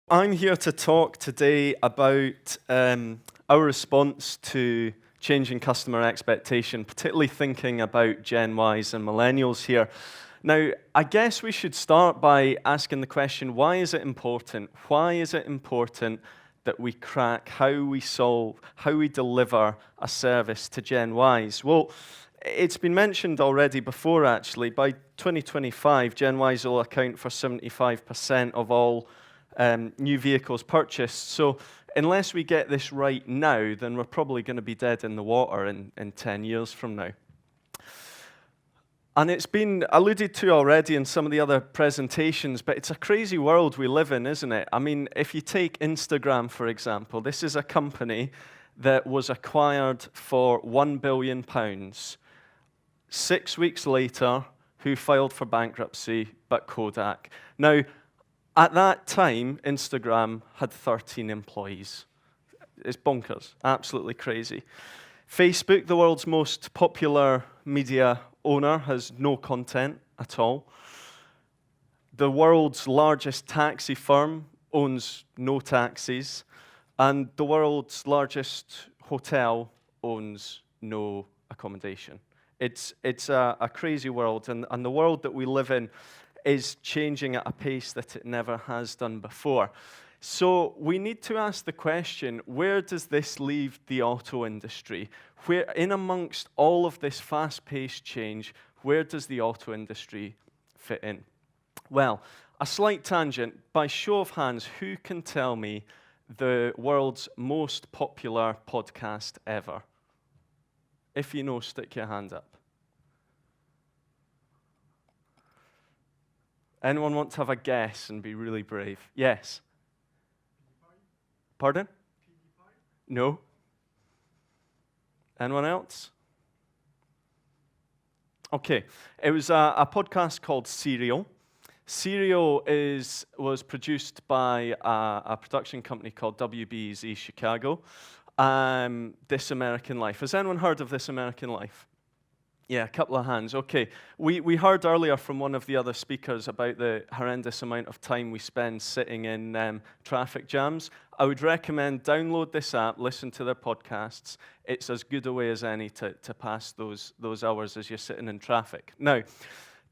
I'm here to talk today about our response to changing customer expectation, particularly thinking about Gen Ys and millennials here. Now, I guess we should start by asking the question, why is it important? Why is it important that we crack how we solve, how we deliver a service to Gen Ys? Well, it's been mentioned already before, actually. By 2025, Gen Ys will account for 75% of all new vehicles purchased. So unless we get this right now, then we're probably going to be dead in the water in 10 years from now. And it's been alluded to already in some of the other presentations, but it's a crazy world we live in, isn't it? I mean, if you take Instagram, for example, this is a company that was acquired for £1 billion. 6 weeks later, who filed for bankruptcy but Kodak? Now, at that time, Instagram had 13 employees. It's bonkers, absolutely crazy. Facebook, the world's most popular media owner, has no content at all. The world's largest taxi firm owns no taxis. And the world's largest hotel owns no accommodation. It's a crazy world, and the world that we live in is changing at a pace that it never has done before. So we need to ask the question, where does this leave the auto industry? Where, in amongst all of this fast-paced change, where does the auto industry fit in? Well, a slight tangent. By show of hands, who can tell me the world's most popular podcast ever? If you know, stick your hand up. Anyone want to have a guess and be really brave? Yes? Pardon? No? Anyone else? Okay. It was a podcast called Serial. Serial was produced by a production company called WBEZ Chicago. This American Life. Has anyone heard of This American Life? Yeah, a couple of hands. Okay. We heard earlier from one of the other speakers about the horrendous amount of time we spend sitting in traffic jams. I would recommend download this app, listen to their podcasts. It's as good a way as any to pass those hours as you're sitting in traffic. Now,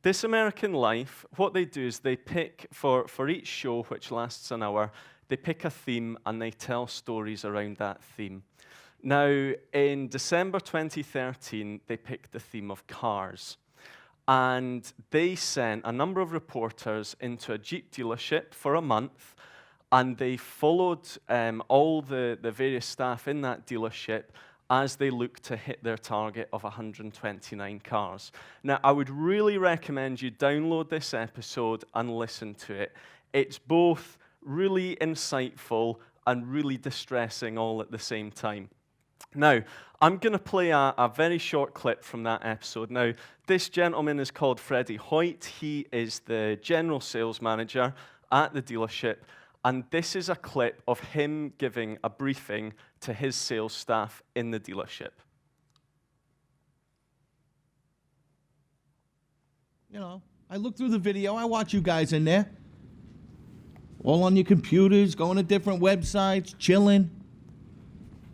This American Life, what they do is they pick, for each show, which lasts an hour, they pick a theme and they tell stories around that theme. Now, in December 2013, they picked the theme of cars. And they sent a number of reporters into a Jeep dealership for a month, and they followed all the various staff in that dealership as they looked to hit their target of 129 cars. Now, I would really recommend you download this episode and listen to it. It's both really insightful and really distressing all at the same time. Now, I'm going to play a very short clip from that episode. Now, this gentleman is called Freddie Hoyt. He is the general sales manager at the dealership, and this is a clip of him giving a briefing to his sales staff in the dealership. You know, I look through the video, I watch you guys in there. All on your computers, going to different websites, chilling.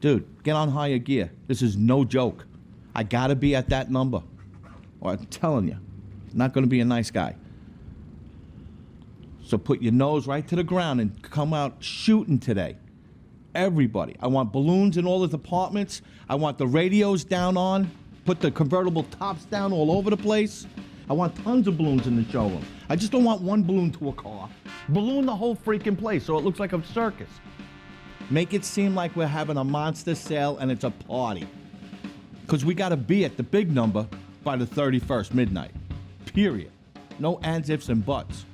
Dude, get on higher gear. This is no joke. I gotta be at that number. Or I'm telling you, I'm not gonna be a nice guy. So put your nose right to the ground and come out shooting today. Everybody. I want balloons in all the departments. I want the radios down on. Put the convertible tops down all over the place. I want tons of balloons in the showroom. I just don't want one balloon to a car. Balloon the whole freaking place so it looks like a circus. Make it seem like we're having a monster sale and it's a party. Because we got to be at the big number by the 31st midnight. Period. No ands, ifs, and buts.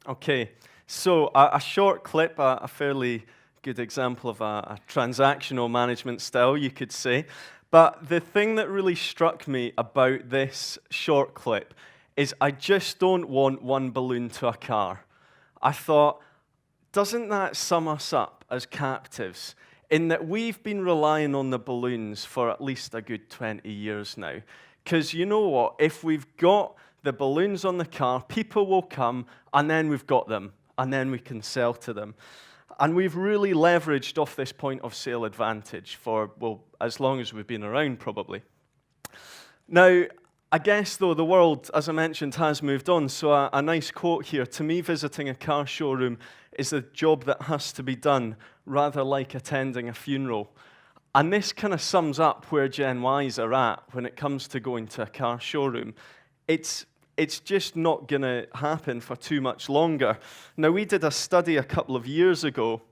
Okay, so a short clip, a fairly good example of a transactional management style, you could say. But the thing that really struck me about this short clip is I just don't want one balloon to a car. I thought, doesn't that sum us up as captives in that we've been relying on the balloons for at least a good 20 years now? Because you know what? If we've got the balloons on the car, people will come, and then we've got them. and then we can sell to them. And we've really leveraged off this point of sale advantage for, well, as long as we've been around, probably. Now, I guess, though, the world, as I mentioned, has moved on. So a nice quote here. To me, visiting a car showroom is a job that has to be done, rather like attending a funeral. And this kind of sums up where Gen Ys are at when it comes to going to a car showroom. It's just not going to happen for too much longer. Now, we did a study a couple of years ago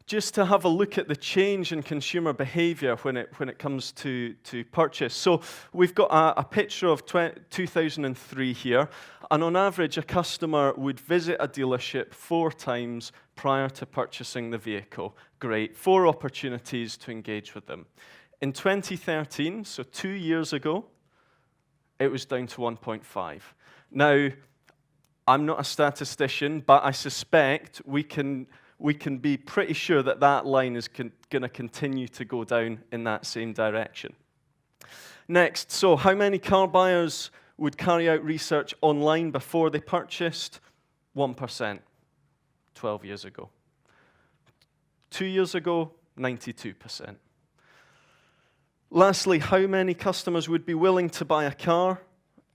just to have a look at the change in consumer behavior when it comes to purchase. So we've got a picture of 2003 here, and on average, a customer would visit a dealership 4 times prior to purchasing the vehicle. Great, 4 opportunities to engage with them. In 2013, so 2 years ago, it was down to 1.5. Now, I'm not a statistician, but I suspect we can be pretty sure that that line is going to continue to go down in that same direction. Next, so how many car buyers would carry out research online before they purchased? 1%, 12 years ago. 2 years ago, 92%. Lastly, how many customers would be willing to buy a car?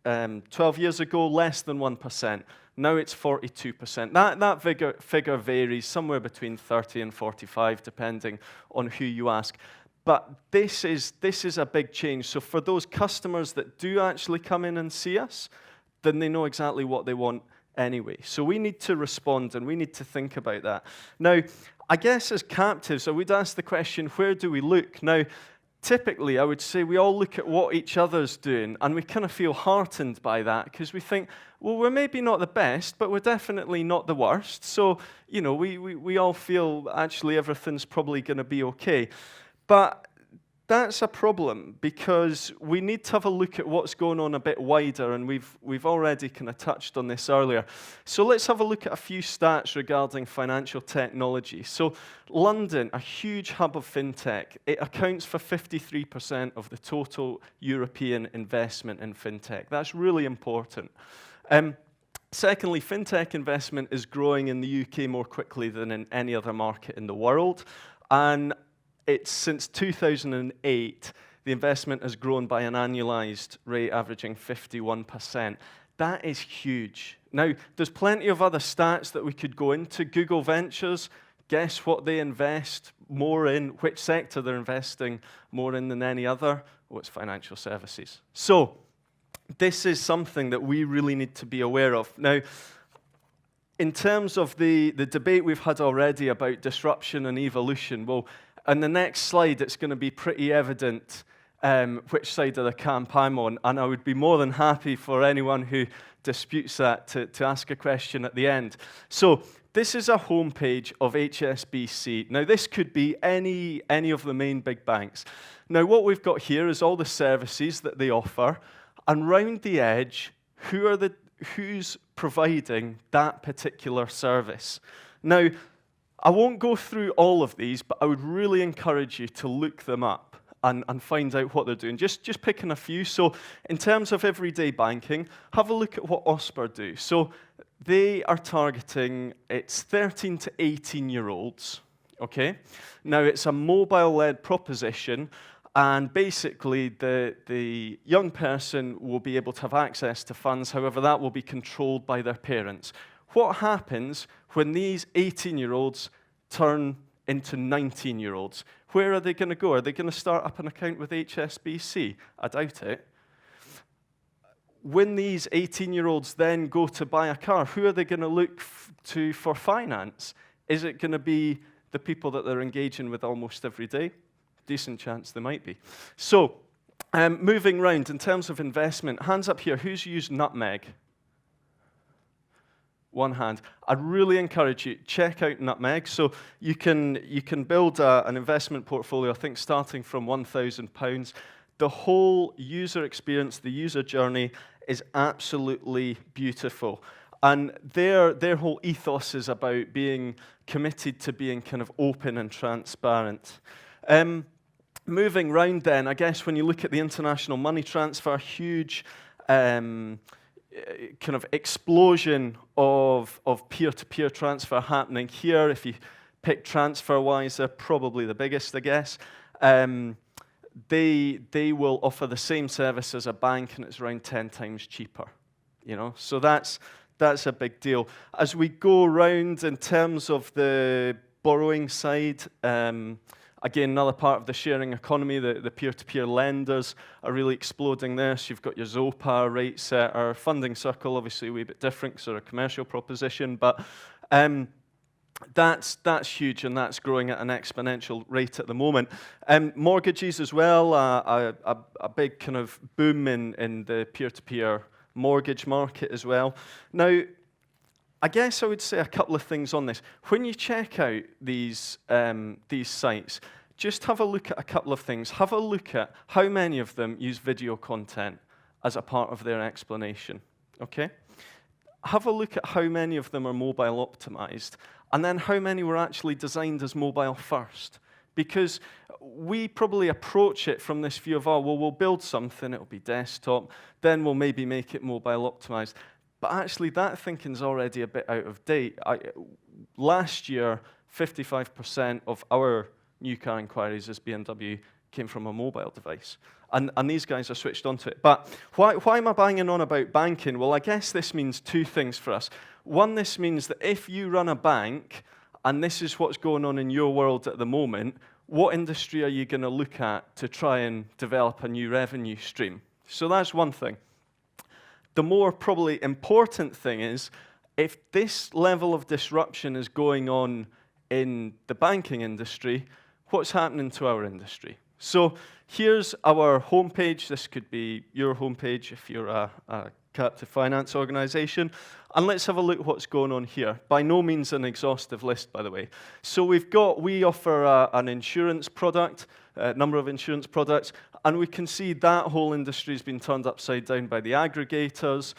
12 years ago, less than 1%. Now it's 42%. That figure varies somewhere between 30 and 45, depending on who you ask. But this is a big change. So for those customers that do actually come in and see us, then they know exactly what they want anyway. So we need to respond, and we need to think about that. Now, I guess as captives, I would ask the question, where do we look? Now, typically, I would say we all look at what each other's doing, and we kind of feel heartened by that, because we think, well, we're maybe not the best, but we're definitely not the worst. So, you know, we all feel actually everything's probably going to be okay. But that's a problem, because we need to have a look at what's going on a bit wider, and we've already kind of touched on this earlier. So let's have a look at a few stats regarding financial technology. So London, a huge hub of fintech, it accounts for 53% of the total European investment in fintech. That's really important. Secondly, fintech investment is growing in the UK more quickly than in any other market in the world, and it's since 2008, the investment has grown by an annualized rate averaging 51%. That is huge. Now, there's plenty of other stats that we could go into. Google Ventures, guess what they invest more in, which sector they're investing more in than any other? Oh, it's financial services. So, this is something that we really need to be aware of. Now, in terms of the debate we've had already about disruption and evolution, well, on the next slide, it's going to be pretty evident which side of the camp I'm on, and I would be more than happy for anyone who disputes that to ask a question at the end. So this is a homepage of HSBC. Now, this could be any of the main big banks. Now, what we've got here is all the services that they offer, and round the edge, who's providing that particular service. Now, I won't go through all of these, but I would really encourage you to look them up and find out what they're doing. Just picking a few. So in terms of everyday banking, have a look at what Osper do. So they are targeting, it's 13 to 18-year-olds, okay? Now, it's a mobile-led proposition, and basically the young person will be able to have access to funds. However, that will be controlled by their parents. What happens when these 18-year-olds turn into 19-year-olds? Where are they going to go? Are they going to start up an account with HSBC? I doubt it. When these 18-year-olds then go to buy a car, who are they going to look to for finance? Is it going to be the people that they're engaging with almost every day? Decent chance they might be. So, moving round, in terms of investment, hands up here, who's used Nutmeg? One hand. I'd really encourage you, check out Nutmeg. So you can build an investment portfolio, I think, starting from £1,000. The whole user experience, the user journey is absolutely beautiful. And their whole ethos is about being committed to being kind of open and transparent. Moving round then, I guess when you look at the international money transfer, huge kind of explosion of peer-to-peer transfer happening here. If you pick TransferWise, they're probably the biggest, I guess. They will offer the same service as a bank, and it's around 10 times cheaper. So that's a big deal. As we go around in terms of the borrowing side, again, another part of the sharing economy, the peer-to-peer lenders are really exploding there. So you've got your Zopa, RateSetter, Funding Circle, obviously a wee bit different because they're a commercial proposition, but that's huge, and that's growing at an exponential rate at the moment. Mortgages as well, a big kind of boom in the peer-to-peer mortgage market as well. Now, I guess I would say a couple of things on this. When you check out these sites, just have a look at a couple of things. Have a look at how many of them use video content as a part of their explanation, okay? Have a look at how many of them are mobile optimized, and then how many were actually designed as mobile first. Because we probably approach it from this view of, oh, well, we'll build something, it'll be desktop, then we'll maybe make it mobile optimized. But actually, that thinking's already a bit out of date. Last year, 55% of our new car inquiries as BMW came from a mobile device. And these guys are switched onto it. But why am I banging on about banking? Well, I guess this means two things for us. One, this means that if you run a bank, and this is what's going on in your world at the moment, what industry are you going to look at to try and develop a new revenue stream? So that's one thing. The more probably important thing is, if this level of disruption is going on in the banking industry, what's happening to our industry? So here's our homepage. This could be your homepage if you're a captive finance organization. And let's have a look at what's going on here. By no means an exhaustive list, by the way. So we offer an insurance product, a number of insurance products, and we can see that whole industry has been turned upside down by the aggregators.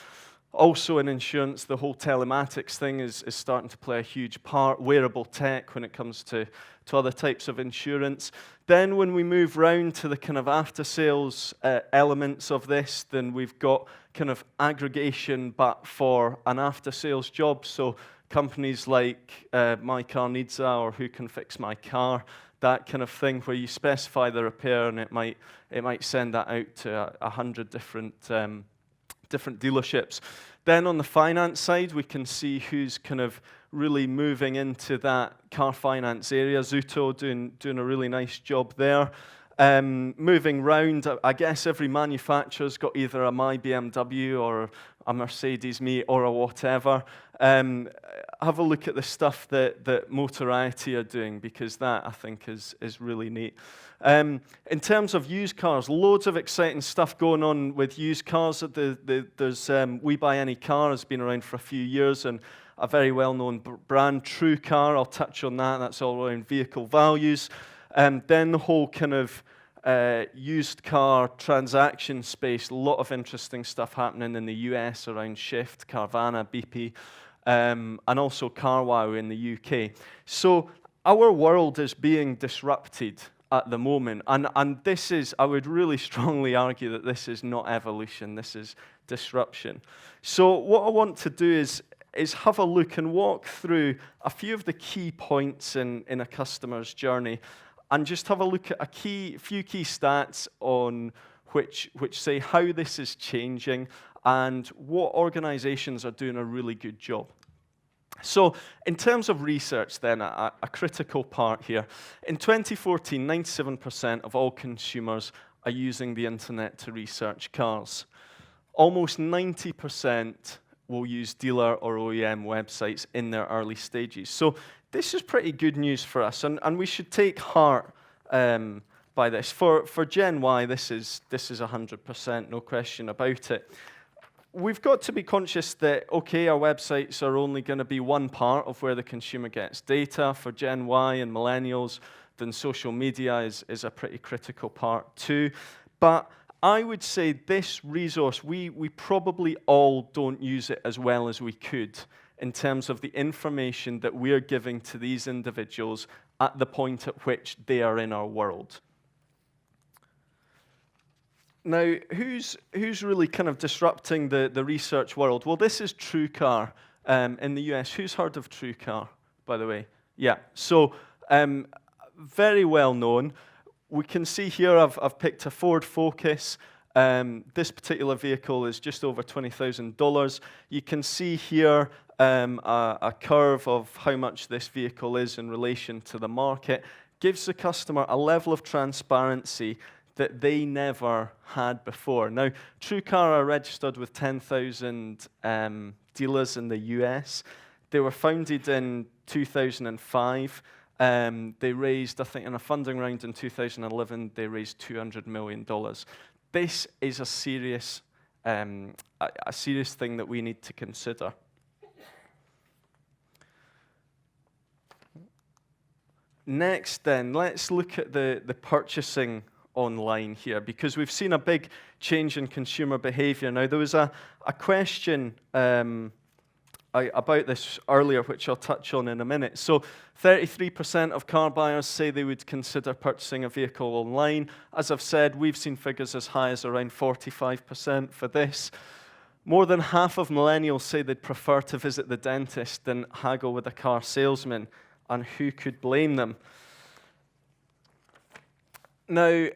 Also in insurance, the whole telematics thing is starting to play a huge part, wearable tech when it comes to other types of insurance. Then when we move round to the kind of after-sales elements of this, then we've got kind of aggregation, but for an after-sales job. So companies like My Car Needs A or Who Can Fix My Car, that kind of thing, where you specify the repair and it might send that out to 100 different dealerships. Then on the finance side, we can see who's kind of really moving into that car finance area. Zuto doing a really nice job there. Moving round, I guess every manufacturer's got either a My BMW or a Mercedes Me or a whatever. Have a look at the stuff that Motoriety are doing, because that, I think, is really neat. In terms of used cars, loads of exciting stuff going on with used cars. There's We Buy Any Car has been around for a few years, and a very well-known brand, True Car. I'll touch on that. That's all around vehicle values. Then the whole kind of used car transaction space, a lot of interesting stuff happening in the US around Shift, Carvana, BP, and also CarWow in the UK. So our world is being disrupted at the moment, and this is, I would really strongly argue that this is not evolution, this is disruption. So what I want to do is have a look and walk through a few of the key points in a customer's journey, and just have a look at a few key stats on which say how this is changing and what organizations are doing a really good job. So in terms of research then, a critical part here. In 2014, 97% of all consumers are using the internet to research cars. Almost 90% will use dealer or OEM websites in their early stages. So this is pretty good news for us, and we should take heart by this. For Gen Y, this is 100%, no question about it. We've got to be conscious that, okay, our websites are only going to be one part of where the consumer gets data. For Gen Y and millennials, then social media is a pretty critical part too. But I would say this resource, we probably all don't use it as well as we could in terms of the information that we're giving to these individuals at the point at which they are in our world. Now, who's really kind of disrupting the research world? Well, this is TrueCar in the US. Who's heard of TrueCar, by the way? Yeah, so very well known. We can see here I've picked a Ford Focus. This particular vehicle is just over $20,000. You can see here a curve of how much this vehicle is in relation to the market. Gives the customer a level of transparency that they never had before. Now, TrueCar are registered with 10,000 dealers in the US. They were founded in 2005. They raised, I think, in a funding round in 2011, they raised $200 million. This is a serious thing that we need to consider. Next, then, let's look at the purchasing online here, because we've seen a big change in consumer behavior. Now, there was a question about this earlier, which I'll touch on in a minute. So 33% of car buyers say they would consider purchasing a vehicle online. As I've said, we've seen figures as high as around 45% for this. More than half of millennials say they'd prefer to visit the dentist than haggle with a car salesman, and who could blame them? Now,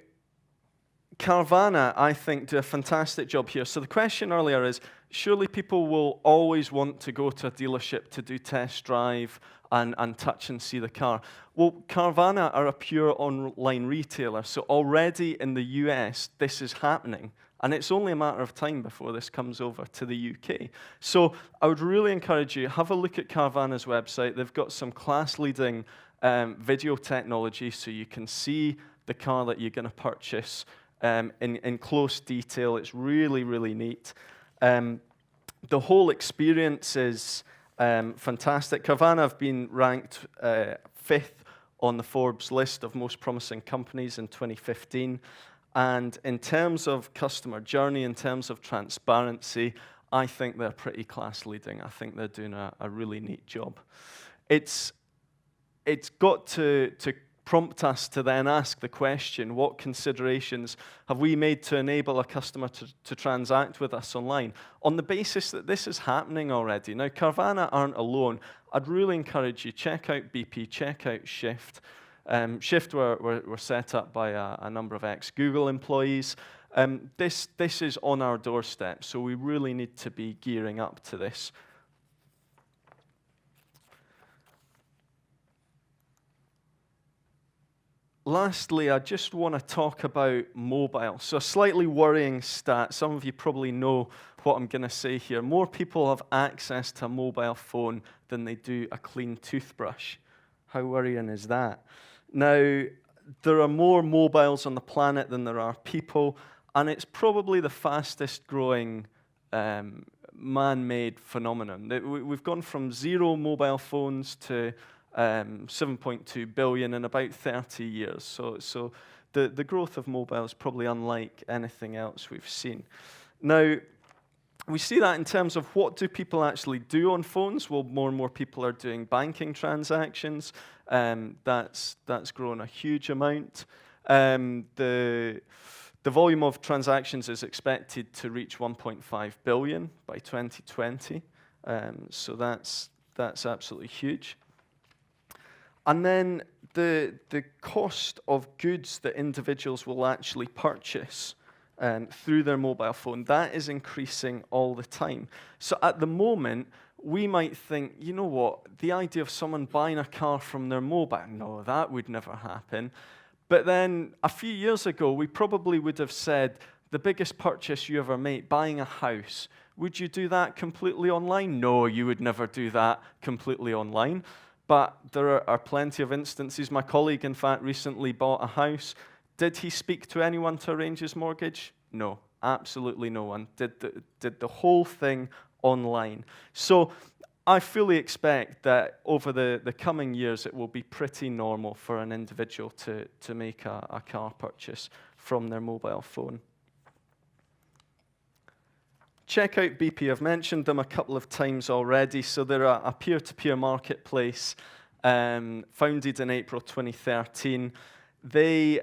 Carvana, I think, do a fantastic job here. So the question earlier is, surely people will always want to go to a dealership to do test drive and touch and see the car. Well, Carvana are a pure online retailer, so already in the US, this is happening. And it's only a matter of time before this comes over to the UK. So I would really encourage you, have a look at Carvana's website. They've got some class-leading video technology, so you can see the car that you're going to purchase in close detail. It's really, really neat. The whole experience is fantastic. Carvana have been ranked 5th on the Forbes list of most promising companies in 2015. And in terms of customer journey, in terms of transparency, I think they're pretty class-leading. I think they're doing a really neat job. It's got to prompt us to then ask the question, what considerations have we made to enable a customer to transact with us online? On the basis that this is happening already. Now, Carvana aren't alone. I'd really encourage you, check out BP, check out Shift. Shift were set up by a number of ex-Google employees. This is on our doorstep, so we really need to be gearing up to this. Lastly, I just want to talk about mobile. So a slightly worrying stat. Some of you probably know what I'm going to say here. More people have access to a mobile phone than they do a clean toothbrush. How worrying is that? Now, there are more mobiles on the planet than there are people, and it's probably the fastest growing man-made phenomenon. We've gone from 0 mobile phones to 7.2 billion in about 30 years. So the growth of mobile is probably unlike anything else we've seen. Now, we see that in terms of what do people actually do on phones. Well, more and more people are doing banking transactions. That's grown a huge amount. The volume of transactions is expected to reach 1.5 billion by 2020. So that's absolutely huge. And then the cost of goods that individuals will actually purchase through their mobile phone, that is increasing all the time. So at the moment, we might think, you know what, the idea of someone buying a car from their mobile, no, that would never happen. But then a few years ago, we probably would have said, the biggest purchase you ever made, buying a house, would you do that completely online? No, you would never do that completely online. But there are plenty of instances. My colleague, in fact, recently bought a house. Did he speak to anyone to arrange his mortgage? No, absolutely no one. Did the whole thing online. So I fully expect that over the coming years, it will be pretty normal for an individual to make a car purchase from their mobile phone. Check out BP. I've mentioned them a couple of times already. So they're a peer-to-peer marketplace founded in April 2013. They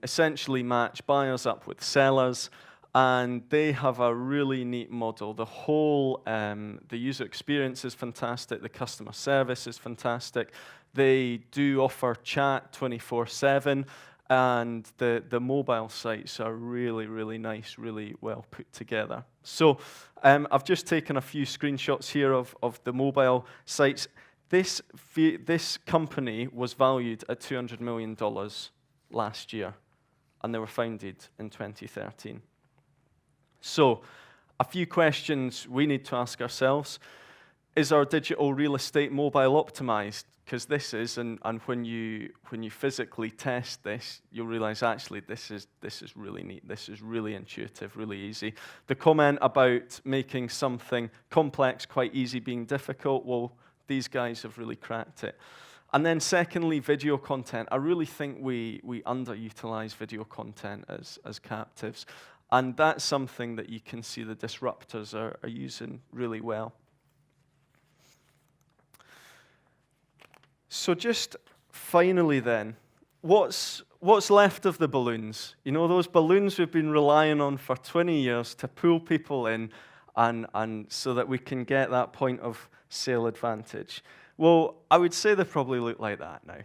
essentially match buyers up with sellers, and they have a really neat model. The whole, the user experience is fantastic, the customer service is fantastic. They do offer chat 24/7, and the mobile sites are really, really nice, really well put together. So I've just taken a few screenshots here of the mobile sites. This company was valued at $200 million last year, and they were founded in 2013. So, a few questions we need to ask ourselves. Is our digital real estate mobile optimized? Because this is, and when you physically test this, you'll realize actually this is really neat. This is really intuitive, really easy. The comment about making something complex quite easy being difficult, well, these guys have really cracked it. And then secondly, video content. I really think we underutilize video content as captives. And that's something that you can see the disruptors are using really well. So just finally then, what's left of the balloons? You know, those balloons we've been relying on for 20 years to pull people in and so that we can get that point of sale advantage. Well, I would say they probably look like that now.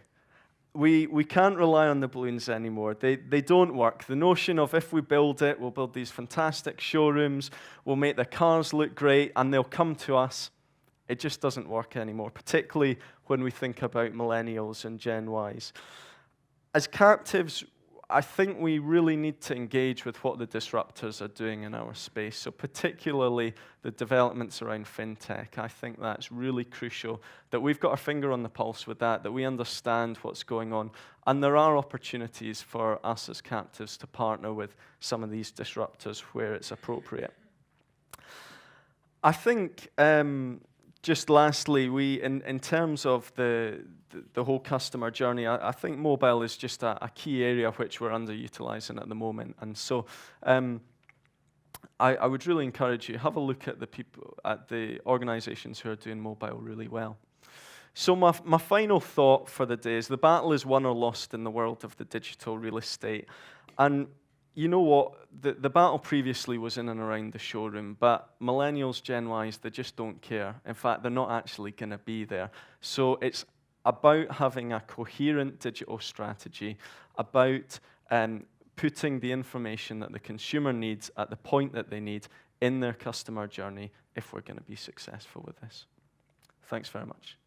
We can't rely on the balloons anymore. They don't work. The notion of if we build it, we'll build these fantastic showrooms, we'll make the cars look great, and they'll come to us, it just doesn't work anymore, particularly when we think about millennials and Gen Ys. As captives, I think we really need to engage with what the disruptors are doing in our space. So particularly the developments around fintech. I think that's really crucial, that we've got our finger on the pulse with that we understand what's going on. And there are opportunities for us as captives to partner with some of these disruptors where it's appropriate. I think, just lastly, in terms of the whole customer journey, I think mobile is just a key area which we're underutilizing at the moment. And so I would really encourage you, have a look at the organizations who are doing mobile really well. So my final thought for the day is the battle is won or lost in the world of the digital real estate. And you know what? The battle previously was in and around the showroom, but millennials, Gen Ys, they just don't care. In fact, they're not actually going to be there. So it's about having a coherent digital strategy, about putting the information that the consumer needs at the point that they need in their customer journey if we're going to be successful with this. Thanks very much.